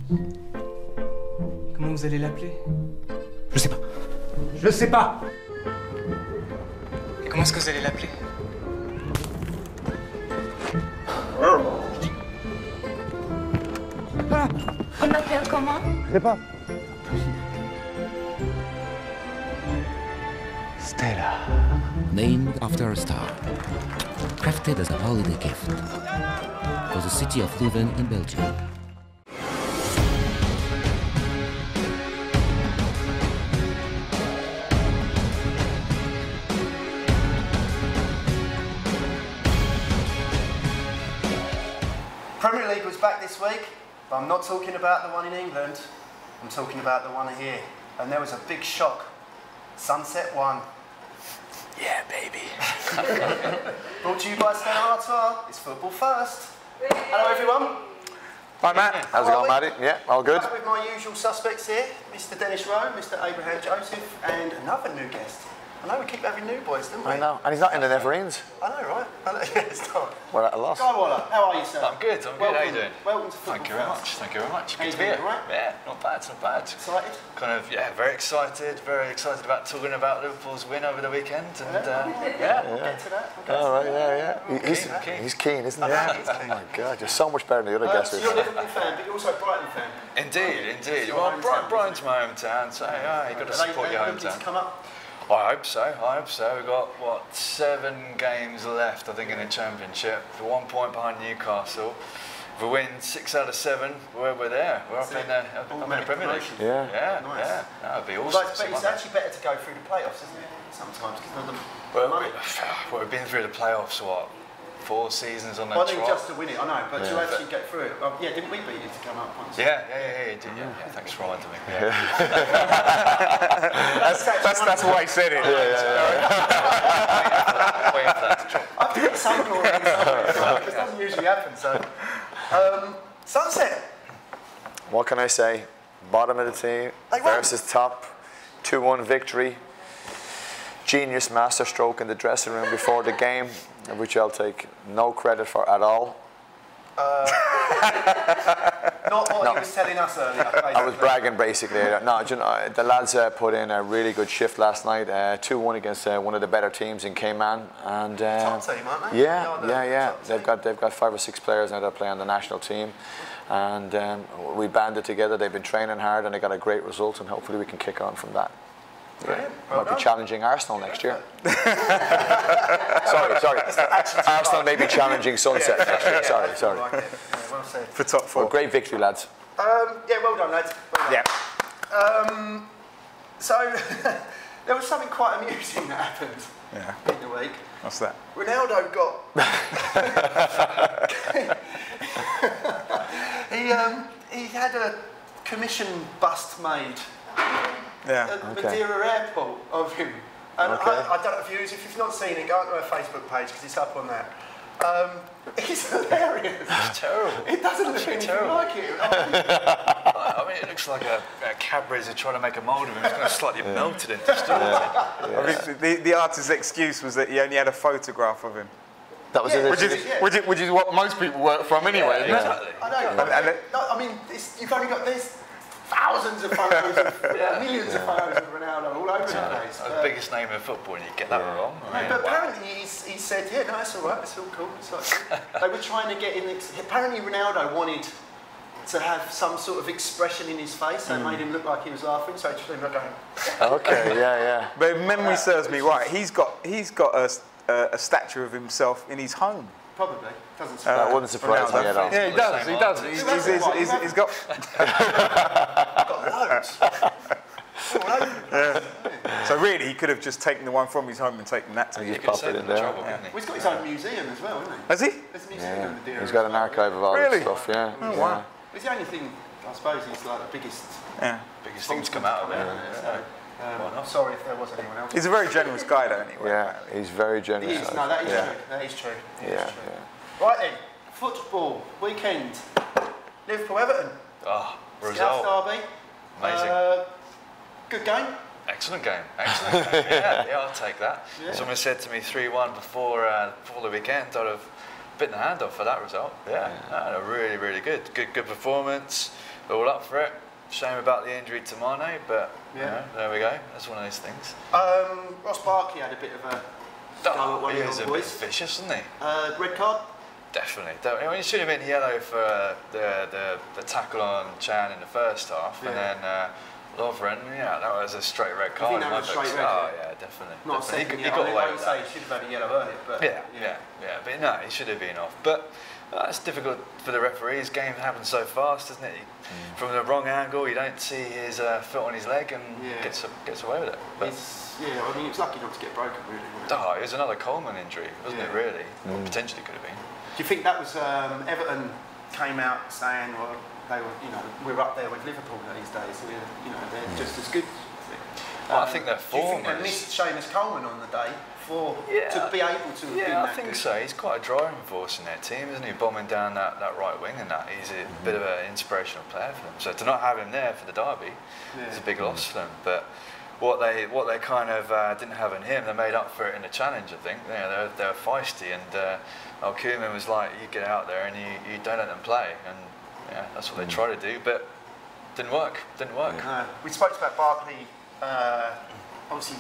Comment vous allez l'appeler? Je sais pas. Je sais pas. Et comment est-ce que vous allez l'appeler? On l'appelle comment? Je sais pas. Stella. Named after a star, crafted as a holiday gift for the city of Leuven in Belgium. Premier League was back this week, but I'm not talking about the one in England. I'm talking about the one here. And there was a big shock. Sunset won. Yeah, baby. Brought to you by Stele Artois. It's football first. Hello, everyone. Hi, Matt. How's it going, Matty? Yeah, all good. Back with my usual suspects here, Mr. Dennis Rowe, Mr. Abraham Joseph, and another new guest. I know we keep having new boys, don't we? I know. And he's not in the Neverends. I know, right? I know, yeah, it's not. We're at a loss. Guy Waller, how are you, sir? I'm good. How are you doing? Welcome to Football Thank you very First. much. Thank you very much. How Good you to be doing, here. all right? Yeah, not bad, not bad. Excited? Kind of, yeah, very excited about talking about Liverpool's win over the weekend. And We'll get to that. All right, yeah. Keen. He's keen, isn't he? Yeah, he's keen. Oh, my God. You're so much better than the other guests. So you're a Liverpool fan, but you're also a Brighton fan. Indeed. your Well, hometown, Brighton's my hometown, so yeah, you've got to support your looking to hometown. come up? I hope so. We've got, what, 7 games left, I think, in the Championship. We're 1 point behind Newcastle. If we win 6 out of 7, we're there. We're up in the Premier League. Yeah. Nice. That would be awesome. But it's actually better to go through the playoffs, isn't it? Sometimes, because Well, we've been through the playoffs, what, 4 seasons on the well, I trot? think just to win it, I know, but to actually get through it. Didn't we beat you to come up once? Yeah, you did. Yeah, thanks for reminding me. Yeah. That's why he said it. Waiting for that to drop. I think it's some glory in somewhere. It doesn't usually happen, so. Sunset. What can I say? Bottom of the team versus top. 2-1 victory. Genius masterstroke in the dressing room before the game, which I'll take no credit for at all. Not what he was telling us earlier. Basically. I was bragging basically. No, you know, the lads put in a really good shift last night. 2-1 against one of the better teams in Cayman, and top team, aren't they? Yeah. They've got 5 or 6 players now that play on the national team, and we banded together. They've been training hard, and they got a great result, and hopefully we can kick on from that. Brilliant. Might be challenging Arsenal next year. sorry. Arsenal may be challenging Sunset next year. Sorry. Like it. Yeah, well said. For top 4. Well, great victory, lads. Yeah, well done, lads. Well done. Yeah. So, there was something quite amusing that happened in the week. What's that? Ronaldo got... he had a commission bust made at Madeira Airport of him. And I don't know if you've not seen it, go onto our Facebook page because it's up on that. It's hilarious. It's terrible. It doesn't look anything like it. I mean, it looks like a Cadbury's are trying to make a mould of him. It's kind of slightly melted into stone. I mean, the artist's excuse was that he only had a photograph of him. That was Which is what most people work from anyway, isn't it? Exactly. I know. I mean, you've only got this. Thousands of photos, millions of photos of Ronaldo all over the place. The biggest name in football, and you get that wrong. But apparently he said, yeah, no, it's all right, it's all cool. It's like, they were trying to get in. Apparently Ronaldo wanted to have some sort of expression in his face that made him look like he was laughing, so he just looked going. Okay, yeah. But if memory serves me right, he's got a statue of himself in his home. Probably. Doesn't that wouldn't surprise me at all. Yeah, he does. He's got... loads. All over the place. So really, he could have just taken the one from his home and taken that to You his could save him the trouble, couldn't he? Well, he's got his own museum as well, hasn't he? Has he? There's a museum in Madeira. He's got an archive of all this stuff, yeah. Oh, wow. It's the only thing, I suppose, he's like the biggest thing to come out of it. I'm sorry if there was anyone else. He's a very generous guy, though, anyway. Yeah, he's very generous. He is. No, that is true. That is true. Yeah. Right then, football weekend. Liverpool-Everton. Result. South Derby. Amazing. Good game. Excellent game. Yeah, I'll take that. Yeah. Someone said to me 3-1 before the weekend. I'd have bitten the hand off for that result. Yeah. No, really, really good. Good performance. they're all up for it. Shame about the injury to Mane, but you know, there we go. That's one of those things. Ross Barkley had a bit of a go at one he of was your a bit boys. vicious, wasn't he? Red card? Definitely. I mean, it should have been yellow for the tackle on Chan in the first half, and then Lovren, yeah, that was a straight red card. that was straight red? Oh yeah, definitely. Not definitely. a second He yellow. got away Like with you say, that. he should have had a yellow earlier, but Yeah, but no, he should have been off. But it's difficult for the referees. Games happen so fast, doesn't it? From the wrong angle, you don't see his foot on his leg and gets away with it. But I mean, he was lucky not to get broken, really. it was another Coleman injury, wasn't it? Really, or potentially could have been. Do you think that was Everton came out saying, well, they were, we're up there with Liverpool these days. They're just as good. Well, I think their Do you think form they missed Seamus Coleman on the day to be able to have been I that think good? so. He's quite a driving force in their team, isn't he? Bombing down that right wing and that. He's a bit of an inspirational player for them. So to not have him there for the derby is a big loss for them. But what they kind of didn't have in him, they made up for it in the challenge, I think. They were feisty, and Koeman was like, you get out there and you don't let them play. And that's what they try to do, but didn't work. No. We spoke about Barkley obviously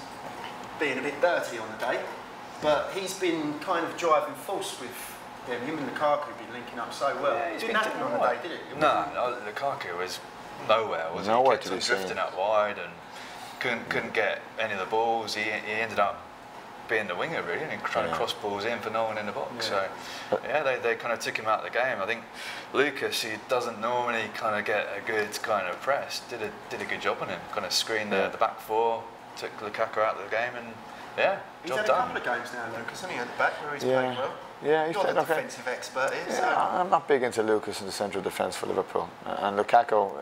being a bit dirty on the day, but he's been kind of driving force with him and Lukaku have been linking up so well. Yeah, It didn't happen on the day, did it? No, Lukaku was nowhere, was Nowhere he? to be Kept on drifting seen. out wide and couldn't get any of the balls. He ended up being the winger really, and trying to cross balls in for no one in the box. So they kind of took him out of the game. I think Lucas, who doesn't normally kind of get a good kind of press, did a good job on him. Kind of screened the back four, took Lukaku out of the game, and He's job had a done. couple of games now, Lucas, hasn't he, at the back where he's played well? Yeah, he's You're the played okay. defensive expert here. Yeah, I'm not big into Lucas in the centre of defence for Liverpool. And Lukaku,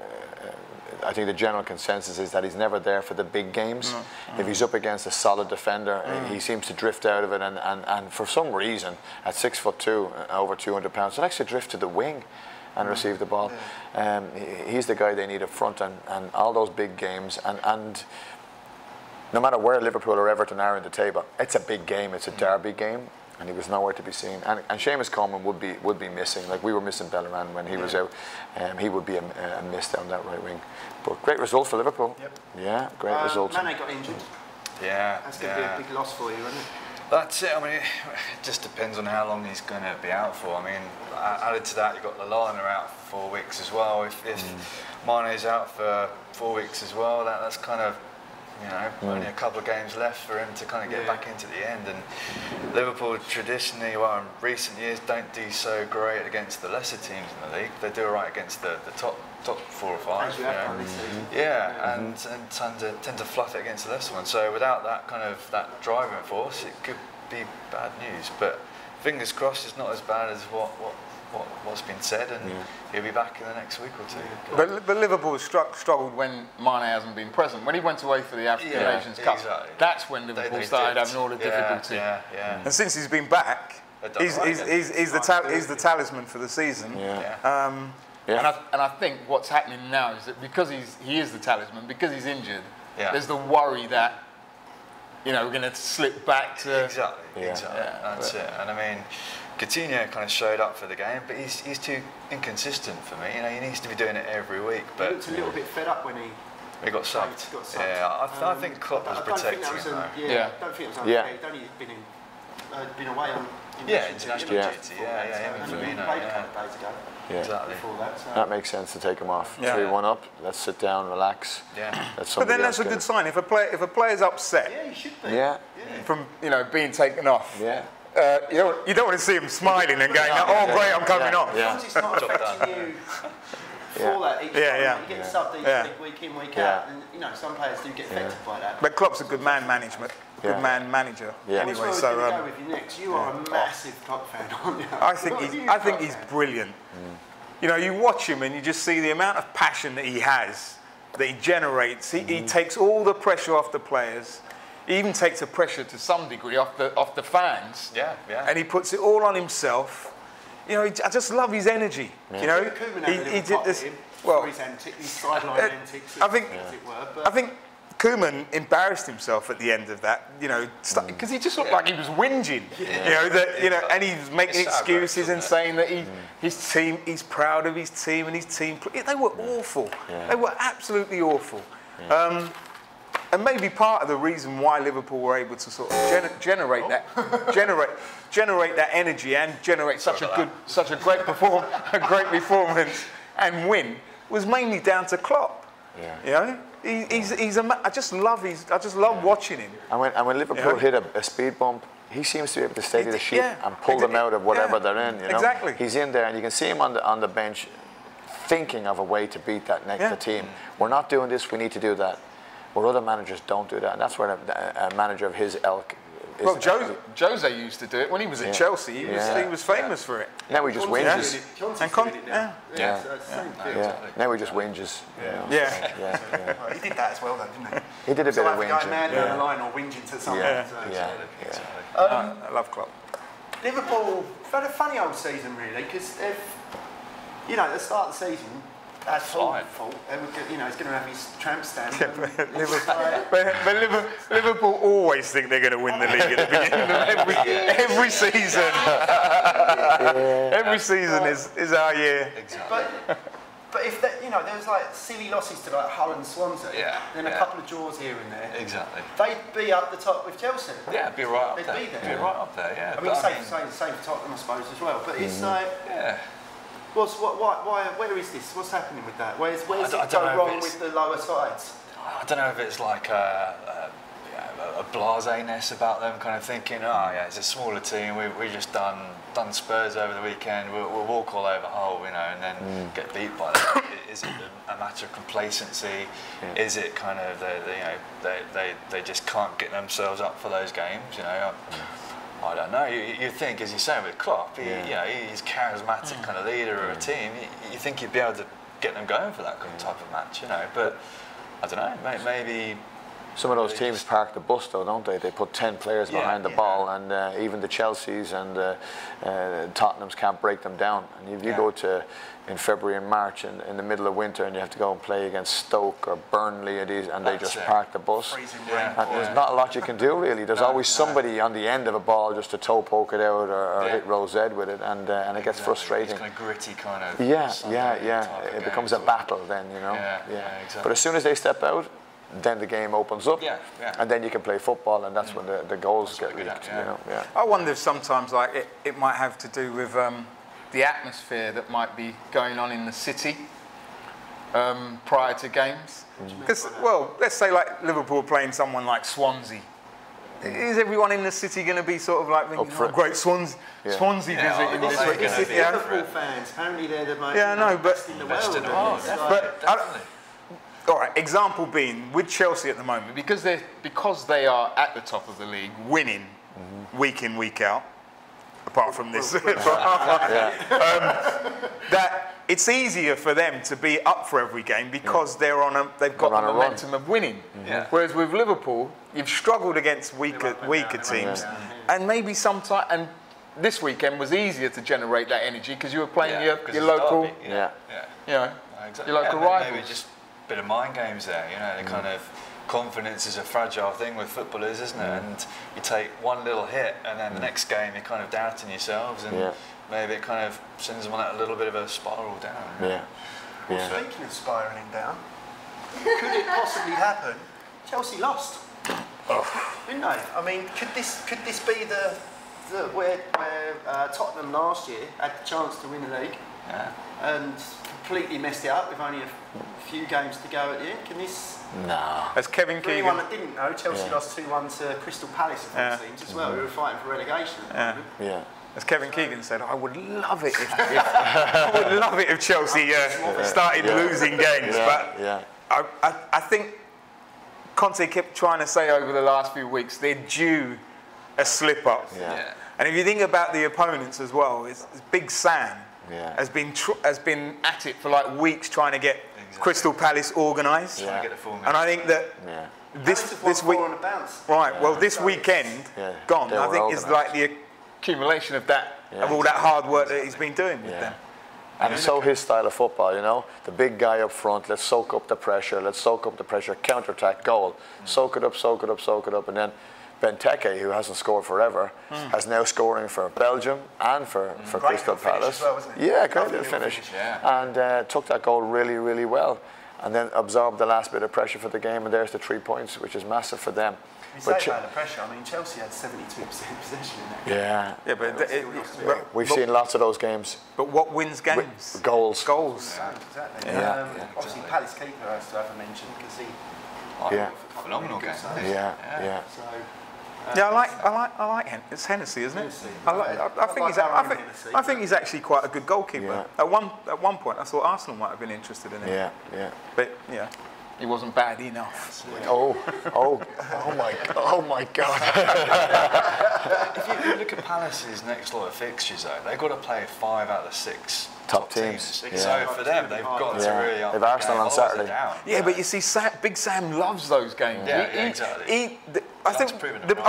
I think the general consensus is that he's never there for the big games. If he's up against a solid defender, he seems to drift out of it. And for some reason, at 6'2", over 200 pounds, he likes to drift to the wing and receive the ball. He's the guy they need up front, and all those big games. And no matter where Liverpool or Everton are in the table, it's a big game. It's a derby game. And he was nowhere to be seen. And Seamus Coleman would be missing. Like we were missing Bellerin when he was out. He would be a miss down that right wing. But great result for Liverpool. Yep. Yeah, great result. Mane got injured. Yeah, That's going to be a big loss for you, isn't it? That's it. I mean, it just depends on how long he's going to be out for. I mean, added to that, you've got Lallana out for 4 weeks as well. If Mane's out for 4 weeks as well, that's kind of, only a couple of games left for him to kind of get back into the end. And Liverpool traditionally, well, in recent years, don't do so great against the lesser teams in the league. They do all right against the top 4 or 5. And tend to fluff it against the lesser ones. So without that driving force, it could be bad news. But fingers crossed, it's not as bad as what's been said, and he'll be back in the next week or two. But Liverpool struggled when Mane hasn't been present. When he went away for the African Nations Cup, that's when Liverpool started having all the difficulty. And since he's been back, he's the talisman for the season. And I think what's happening now is that because he is the talisman, because he's injured, there's the worry that we're going to slip back to exactly. That's it. And I mean, Coutinho kind of showed up for the game, but he's too inconsistent for me. He needs to be doing it every week. But He looked a little bit fed up when he got subbed. Yeah, I think Klopp was protecting him. I don't think it was unfair. He'd only been away on international duty. Him and Firmino. He played a couple of days ago. Exactly. Before that, so. That makes sense to take him off. 3-1 up. Let's sit down, relax. But then that's a good sign. If a player's upset, he should be. From being taken off. You don't want to see him smiling and going, "Oh, great, I'm coming off." As long as it's not affecting you for that each time. You get subbed each week in, week out, and some players do get affected by that. But Klopp's a good man manager. Anyway, Well, so go with you next. You are a massive Klopp fan, aren't you? I think he's brilliant. You watch him and you just see the amount of passion that he has, that he generates. He takes all the pressure off the players. He even takes the pressure to some degree off the fans. And he puts it all on himself. I just love his energy. Koeman had a little part of him for his antics, his sideline antics, as it were. I think Koeman embarrassed himself at the end of that, you know, because he just looked like he was whinging, you know, and he was making excuses and saying that his team, he's proud of his team and his team. They were awful. They were absolutely awful. And maybe part of the reason why Liverpool were able to sort of generate that energy and generate such a great performance and win was mainly down to Klopp. You know, I just love watching him. And when Liverpool hit a speed bump, he seems to be able to steady the ship and pull them out of whatever they're in. You know? Exactly. He's in there, and you can see him on the bench, thinking of a way to beat that next team. We're not doing this. We need to do that. Where other managers don't do that, and that's where a manager of his ilk. Well, Jose used to do it when he was at Chelsea. He was famous for it. Now he just whinges. Now he just whinges. He did that as well, though, didn't he? He did a bit of whinging. Man down the line or whinging to someone. I love Klopp. Liverpool had a funny old season, really, because you know, at the start of the season, that's fault. You know, he's going to have his tramp stamp. But Liverpool always think they're going to win the league at the beginning of every season. Every season is our year. Exactly. But if you know, there was like silly losses to like Hull and Swansea, then a couple of draws here and there. Exactly. They'd be up the top with Chelsea. Yeah, be right up there. They'd be there. Be right up there. Yeah. I mean, same for Tottenham, I suppose, as well. But it's like. Where is this? What's happening with that? Where's it go wrong with the lower sides? I don't know if it's like a blasé-ness about them, kind of thinking, oh yeah, it's a smaller team. We just done Spurs over the weekend. We'll walk all over Hull, you know, and then get beat by them. Is it a matter of complacency? Is it kind of they just can't get themselves up for those games? You know. I don't know. You think, as you say with Klopp, you know, he's a charismatic kind of leader of a team. You think he'd be able to get them going for that kind of type of match, you know. But I don't know. Maybe some of those teams park the bus, though, don't they? They put 10 players behind the ball, and even the Chelseas and Tottenhams can't break them down. And if you go to in February and March in the middle of winter, and you have to go and play against Stoke or Burnley, and they just park the bus. And there's not a lot you can do, really. There's always somebody on the end of a ball just to toe poke it out or hit Rose Ed with it, and it gets frustrating. It's kind of gritty, kind of. It becomes a battle then, you know. Exactly. But as soon as they step out, then the game opens up, and then you can play football, and that's when the goals get leaked. You know. I wonder if sometimes it might have to do with the atmosphere that might be going on in the city prior to games. Because, well, let's say like Liverpool playing someone like Swansea. Is everyone in the city going to be sort of like thinking, oh, great Swansea visit in this week? Liverpool fans, apparently they're the most best in the world. All right, example being with Chelsea at the moment, because they are at the top of the league, winning week in, week out, apart from this, that it's easier for them to be up for every game because they've got the momentum of winning. Whereas with Liverpool, you've struggled against weaker teams, and maybe sometimes, and this weekend was easier to generate that energy because you were playing your local, your local rivals. Maybe just a bit of mind games there, you know, the kind of confidence is a fragile thing with footballers, isn't it? And you take one little hit and then the next game you're kind of doubting yourselves, and maybe it kind of sends them on that little bit of a spiral down. Well, speaking of spiralling down, could it possibly happen? Chelsea lost, didn't they? I mean, could this be the where Tottenham last year had the chance to win the league and completely messed it up with only a few games to go at the end? Can this? No. As Kevin Keegan. For anyone that didn't know, Chelsea lost 2-1 to Crystal Palace, of all teams as well, who were fighting for relegation at the moment. As Kevin Keegan said, I would love it if Chelsea started losing games. But I think Conte kept trying to say over the last few weeks they're due a slip up. And if you think about the opponents as well, it's Big Sam has been at it for like weeks trying to get Crystal Palace organised. And I think that this week, on a bounce. this weekend gone, I think is like the accumulation of that, of all that hard work that he's been doing with them. And so his style of football, you know, the big guy up front, let's soak up the pressure, counter-attack, goal, soak it up, and then Benteke, who hasn't scored forever, has now scoring for Belgium and for Crystal Palace. Well, wasn't it? Yeah, great little finish. And took that goal really, really well. And then absorbed the last bit of pressure for the game, and there's the 3 points, which is massive for them. You say about the pressure, I mean, Chelsea had 72% possession in that game. Yeah, but we've seen lots of those games. But what wins games? Goals. Goals. Yeah, exactly. Obviously, Palace keeper has to have a mention because he. Phenomenal game. Yeah. So, I like it's Hennessy, isn't it? I think he's actually quite a good goalkeeper. Yeah. At one point, I thought Arsenal might have been interested in him. Yeah. But yeah, he wasn't bad enough. Oh my God. If you look at Palace's next lot of fixtures, though, they've got to play 5 out of the 6 top teams. Yeah. So for them, they've got to really up they've the Arsenal game. on Saturday. Yeah, but you see, Big Sam loves those games. Yeah, exactly. I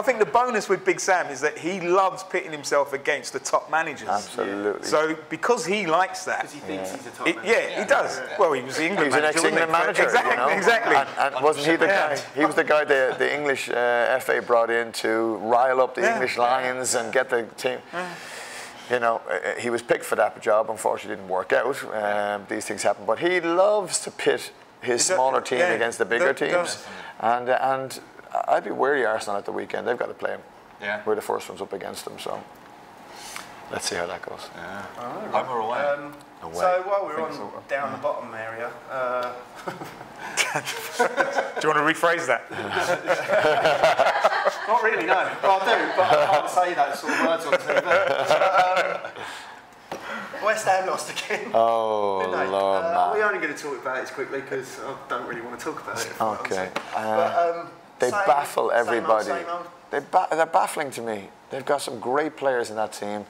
think the bonus with Big Sam is that he loves pitting himself against the top managers. Absolutely. So because he likes that, because he thinks he's a top manager. He does. Well, he was the England manager. He was an ex-England manager. Exactly. You know? Exactly. And wasn't he the guy? He was the guy the English FA brought in to rile up the English Lions and get the team. You know, he was picked for that job. Unfortunately, it didn't work out. These things happen. But he loves to pit his smaller team against the bigger teams. And I'd be wary of Arsenal at the weekend. They've got to play him. Yeah. We're the first ones up against them, so let's see how that goes. Yeah. Home or away? So while we're on down the bottom area, do you want to rephrase that? not really, no. Well, I do, but I can't say those sort of words on TV. West Ham lost again. Oh, Lord, man. We're only going to talk about it quickly because I don't really want to talk about it. Okay. They Same- baffle everybody. Same old. They're baffling to me. They've got some great players in that team,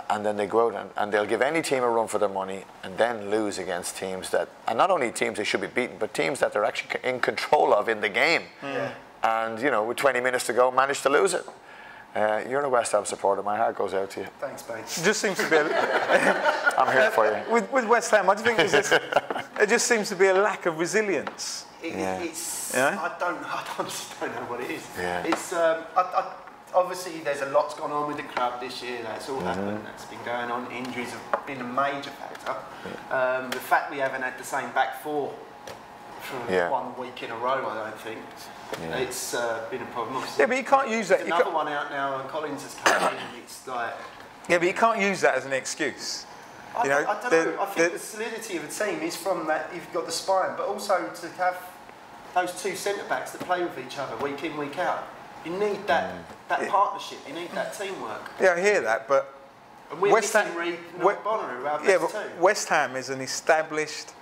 and then they go out and they'll give any team a run for their money and then lose against teams that, and not only teams they should be beaten, but teams that they're actually in control of in the game. And, you know, with 20 minutes to go, managed to lose it. You're a West Ham supporter. My heart goes out to you. Thanks, mate. It just seems to be I'm here for you. With West Ham, I just think it just seems to be a lack of resilience. I honestly don't know what it is. Yeah. It's obviously there's a lot's gone on with the club this year. That's all happened. That's been going on. Injuries have been a major factor. The fact we haven't had the same back four for 1 week in a row, I don't think. It's been a problem. Obviously, But you can't use that. There's another one out now, and Collins has come in. It's like. Yeah, but you can't use that as an excuse. I don't know. I think the solidity of a team is from that you've got the spine, but also to have those 2 centre backs that play with each other week in, week out. You need that partnership. You need that teamwork. Yeah, I hear that, but and we're missing Reed and Bonner, who are our best two. West Ham is an established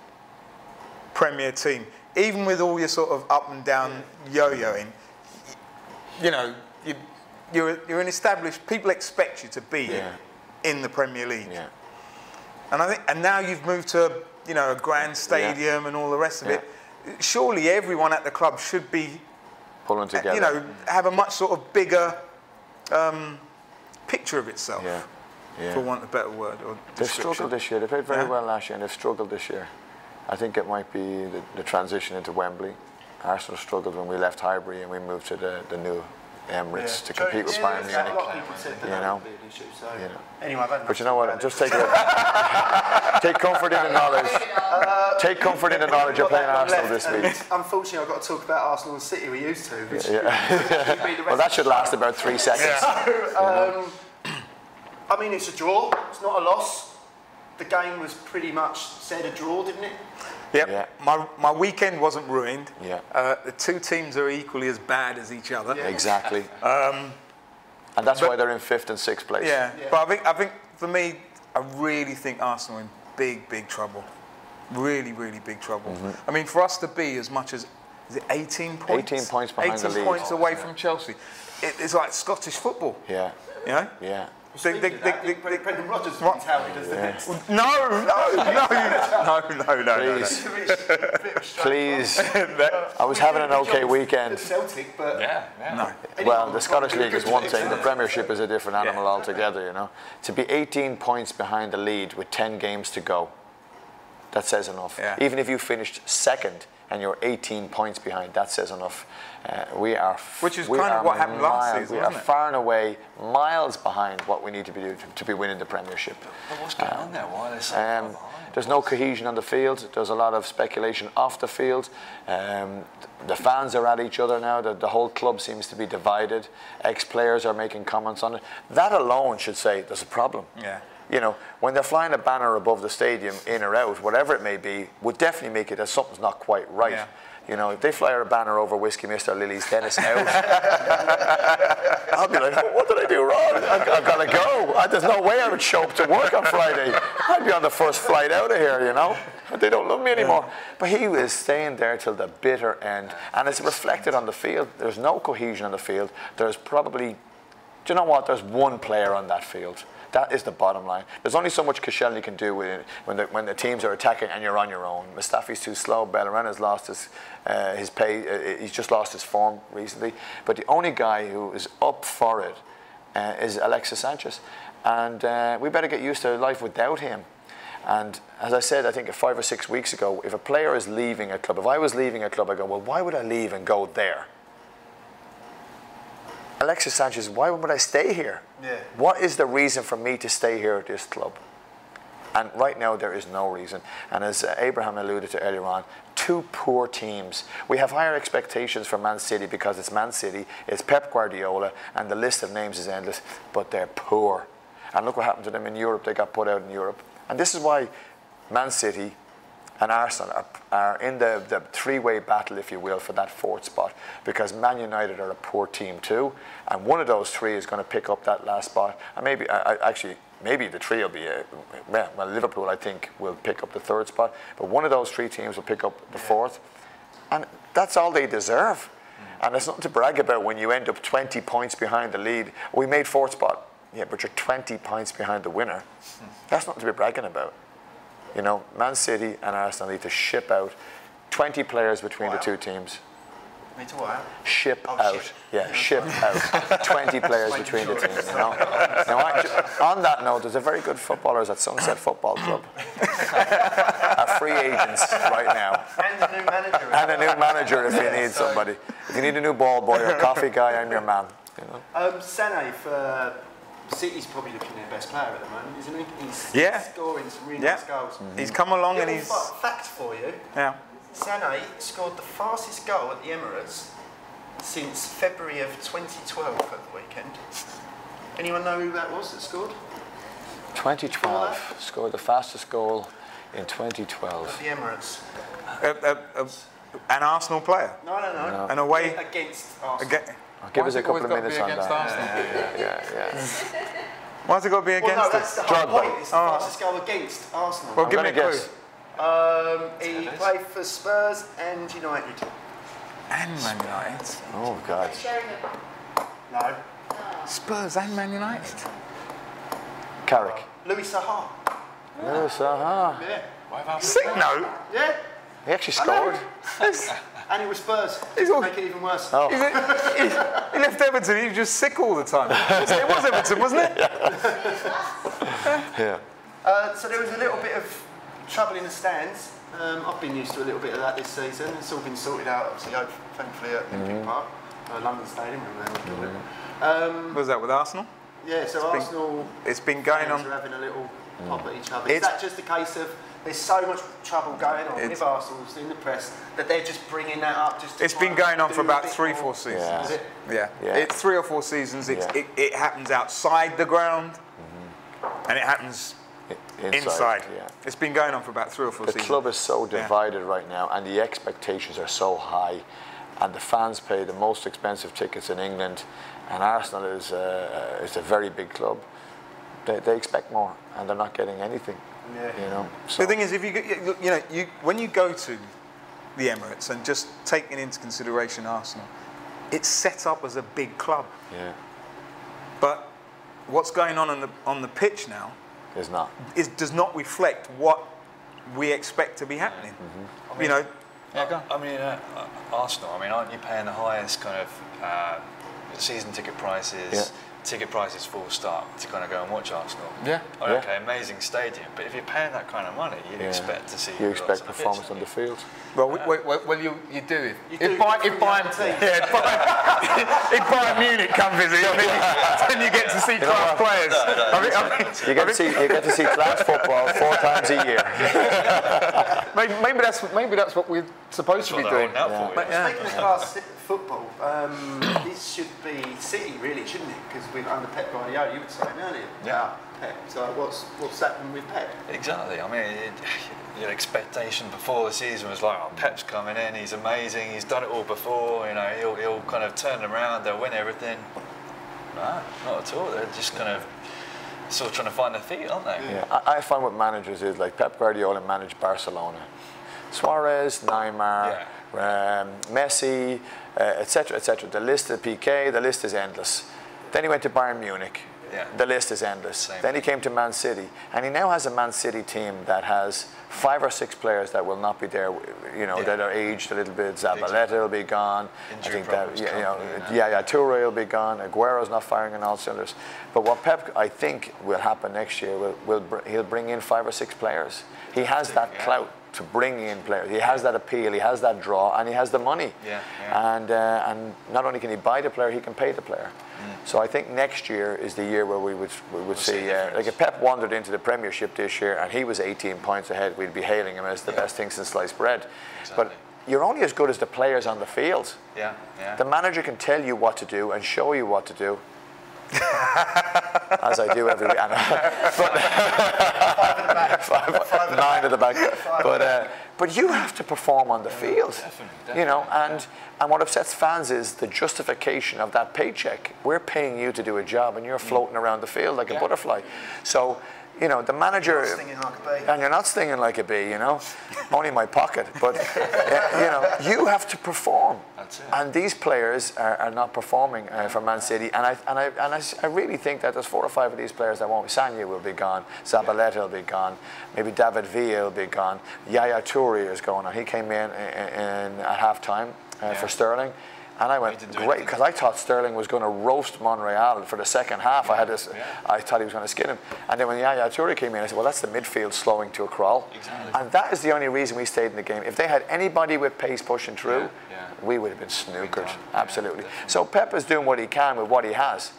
Premier team. Even with all your sort of up and down yo-yoing, you know, you're an established. People expect you to be in the Premier League. Yeah. And now you've moved to a grand stadium and all the rest of it. Surely everyone at the club should be pulling together. Have a much sort of bigger picture of itself. Yeah. For want of a better word or they've struggled this year. They played very well last year, and they've struggled this year. I think it might be the transition into Wembley. Arsenal struggled when we left Highbury and we moved to the new Emirates to compete with Bayern Munich. A lot of people said that would be an issue. So. Anyway, but you know what? Just take comfort in the knowledge. Take comfort in the knowledge of playing Arsenal this week. Unfortunately, I've got to talk about Arsenal and City. We used to. Well, that should last about 3 seconds. I mean, it's a draw. It's not a loss. The game was pretty much said a draw, didn't it? Yep. Yeah. My weekend wasn't ruined. Yeah. The 2 teams are equally as bad as each other. Yeah. Exactly. And that's why they're in 5th and 6th place. Yeah. But I think for me, I really think Arsenal are in big trouble. Really big trouble. Mm-hmm. I mean, for us to be as much as, is it 18 points? 18 points behind the lead. 18 points away from Chelsea. It's like Scottish football. Yeah. You know? Yeah. Brendan Rodgers has been touted as the next. No. Please. I was having an okay weekend. Celtic, but no. Well, the Scottish League is one thing. The Premiership is a different animal altogether. You know, to be 18 points behind the lead with 10 games to go, that says enough. Yeah. Even if you finished second and you're 18 points behind, that says enough. Which is kind of what happened last season, We are far and away miles behind what we need to be doing to be winning the Premiership. But what's going on there? Why are they so far behind? There's no cohesion on the field. There's a lot of speculation off the field. The fans are at each other now. The whole club seems to be divided. Ex-players are making comments on it. That alone should say there's a problem. Yeah. You know, when they're flying a banner above the stadium, in or out, whatever it may be, would definitely make it that something's not quite right. Yeah. You know, if they fly a banner over Whiskey Mr. Lily's tennis out, I'll be like, what did I do wrong? I've got to go. There's no way I would show up to work on Friday. I'd be on the first flight out of here, you know. They don't love me anymore. But he was staying there till the bitter end. And it's reflected on the field. There's no cohesion on the field. There's probably, do you know what? There's one player on that field. That is the bottom line. There's only so much Koscielny can do when the teams are attacking and you're on your own. Mustafi's too slow. Bellerin has lost his pay. He's just lost his form recently. But the only guy who is up for it is Alexis Sanchez. And we better get used to life without him. And as I said, I think 5 or 6 weeks ago, if a player is leaving a club, if I was leaving a club, I go, well, why would I leave and go there? Alexis Sanchez, why would I stay here? Yeah. What is the reason for me to stay here at this club? And right now there is no reason. And as Abraham alluded to earlier on, 2 poor teams. We have higher expectations for Man City because it's Man City, it's Pep Guardiola, and the list of names is endless, but they're poor. And look what happened to them in Europe. They got put out in Europe. And this is why Man City and Arsenal are in the 3-way battle, if you will, for that 4th spot, because Man United are a poor team too, and one of those 3 is going to pick up that last spot, and maybe maybe the 3 will be well, Liverpool I think will pick up the 3rd spot, but one of those 3 teams will pick up the 4th, and that's all they deserve. And it's nothing to brag about when you end up 20 points behind the lead. We made 4th spot, yeah, but you're 20 points behind the winner. That's nothing to be bragging about. You know, Man City and Arsenal need to ship out 20 players between the 2 teams. Need to what? Ship out. Yeah, ship out 20 players between the teams. You know? Now, on that note, there's a very good footballers at Sunset Football Club. Are free agents right now. And a new manager. And a new manager if you need somebody. If you need a new ball boy or coffee guy, I'm your man. You know? Sané for City's probably looking their best player at the moment, isn't he? He's scoring some really nice goals. He's come along and he's... Fact for you. Yeah. Sané scored the fastest goal at the Emirates since February of 2012 at the weekend. Anyone know who that was that scored? 2012 scored the fastest goal in 2012. At the Emirates. An Arsenal player? No. And away... Against Arsenal. Give us a couple of minutes on that. Yeah. Why has it got to be against Well, no, that's the whole point. It's the fastest goal against Arsenal. Well, give me a clue. He played for Spurs and United. And Man United? Oh, God. No. Spurs and Man United? Carrick. Louis Saha. Louis Saha. Yeah. Sick note. Yeah. He actually scored. And it was Spurs. Make it even worse. Oh. He left Everton, he was just sick all the time. It was Everton, wasn't it? Yeah. So there was a little bit of trouble in the stands. I've been used to a little bit of that this season. It's all been sorted out, obviously, thankfully at Olympic Park, London Stadium. What was that, with Arsenal? Yeah, so Arsenal... It's been going on... are having a little pop at each other. Is that just a case of there's so much trouble going on with Arsenal in the press that they're just bringing that up? It's been going on for about 3 or 4 seasons. Yeah. Is it? Yeah. It's 3 or 4 seasons. It happens outside the ground, and it happens inside. Yeah. It's been going on for about 3 or 4 seasons. The club is so divided right now, and the expectations are so high, and the fans pay the most expensive tickets in England, and Arsenal is a very big club. They expect more, and they're not getting anything. Yeah. You know. So. The thing is, if when you go to the Emirates and just taking into consideration Arsenal, it's set up as a big club. Yeah. But what's going on the pitch now does not reflect what we expect to be happening. I mean, you know. Arsenal. I mean, aren't you paying the highest kind of season ticket prices? Yeah. Ticket prices full stop to kind of go and watch Arsenal. Yeah. Okay, amazing stadium, but if you're paying that kind of money, you expect to see. You expect performance on the field. Well, you do. If Bayern Munich come visit, then you get to see class players. You get to see class football 4 times a year. maybe that's what we're supposed to be doing. Speaking of class football, this should be City, really, shouldn't it? Because we're under Pep Guardiola. You were saying earlier about Pep. So what's happening with Pep? Exactly. I mean, your expectation before the season was like, oh, Pep's coming in, he's amazing, he's done it all before, you know, he'll kind of turn around, they'll win everything. No, not at all. They're just kind of still trying to find their feet, aren't they? Yeah, I find what managers is like Pep Guardiola managed Barcelona. Suarez, Neymar, Messi, etc., etc. The list of PK, the list is endless. Then he went to Bayern Munich. Yeah. The list is endless. Then he came to Man City, and he now has a Man City team that has 5 or 6 players that will not be there. You know, that are aged a little bit. Zabaleta will be gone. Injury I think that Toure will be gone. Aguero's not firing on all cylinders. But what Pep, I think, will happen next year, he'll bring in 5 or 6 players. He has that clout to bring in players. He has that appeal, he has that draw, and he has the money. And not only can he buy the player, he can pay the player. So I think next year is the year where we would see, like if Pep wandered into the Premiership this year and he was 18 points ahead, we'd be hailing him as the best thing since sliced bread. Exactly. But you're only as good as the players on the field. The manager can tell you what to do and show you what to do. As I do every week. 9 at the back. But you have to perform on the field. Definitely. You know, and what upsets fans is the justification of that paycheck. We're paying you to do a job, and you're floating around the field like a butterfly. So, you know, the manager, and you're not stinging like a bee, you know, only in my pocket. But you know, you have to perform, and these players are not performing for Man City. And I really think that there's 4 or 5 of these players that won't. Sanya will be gone, Zabaleta will be gone, maybe David Villa will be gone. Yaya Toure is going on. He came in at half time for Sterling. And I went, great, because I thought Sterling was going to roast Monreal for the second half. I thought he was going to skin him. And then when Yaya Toure came in, I said, well, that's the midfield slowing to a crawl. And that is the only reason we stayed in the game. If they had anybody with pace pushing through, we would have been snookered. Absolutely. So Pep is doing what he can with what he has.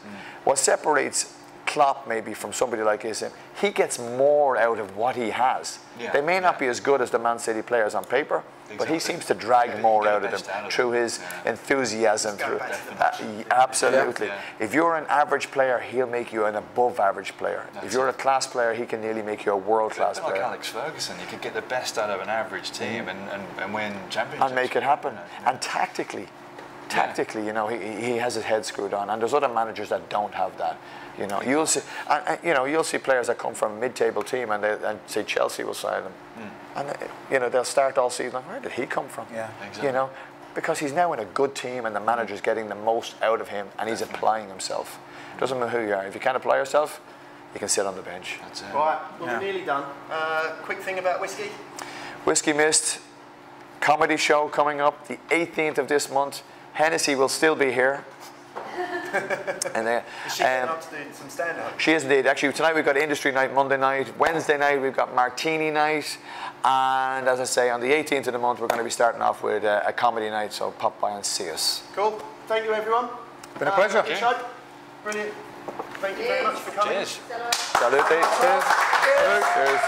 What separates Klopp maybe from somebody like him, he gets more out of what he has. They may not be as good as the Man City players on paper, but he seems to drag more out of them through his enthusiasm. Absolutely. If you're an average player, he'll make you an above average player. If you're a class player, he can nearly make you a world class player. Like Alex Ferguson, you could get the best out of an average team and win championships. And make it happen. And tactically, you know, he has his head screwed on. And there's other managers that don't have that. You know, you'll see, you know, you'll see players that come from a mid-table team and say Chelsea will sign them, and you know they'll start all season like, where did he come from? You know, because he's now in a good team and the manager's getting the most out of him and he's applying himself. Doesn't matter who you are. If you can't apply yourself, you can sit on the bench. That's it. Right, well, we're nearly done. Quick thing about whiskey. Whiskey Mist comedy show coming up the 18th of this month. Hennessy will still be here. And is she getting up to do some stand-up? She is indeed. Actually, tonight we've got Industry Night Monday night. Wednesday night we've got Martini Night. And as I say, on the 18th of the month we're going to be starting off with a comedy night. So pop by and see us. Cool. Thank you, everyone. Been a pleasure. Brilliant. Thank you very much for coming. Cheers. Salute. Cheers. Cheers.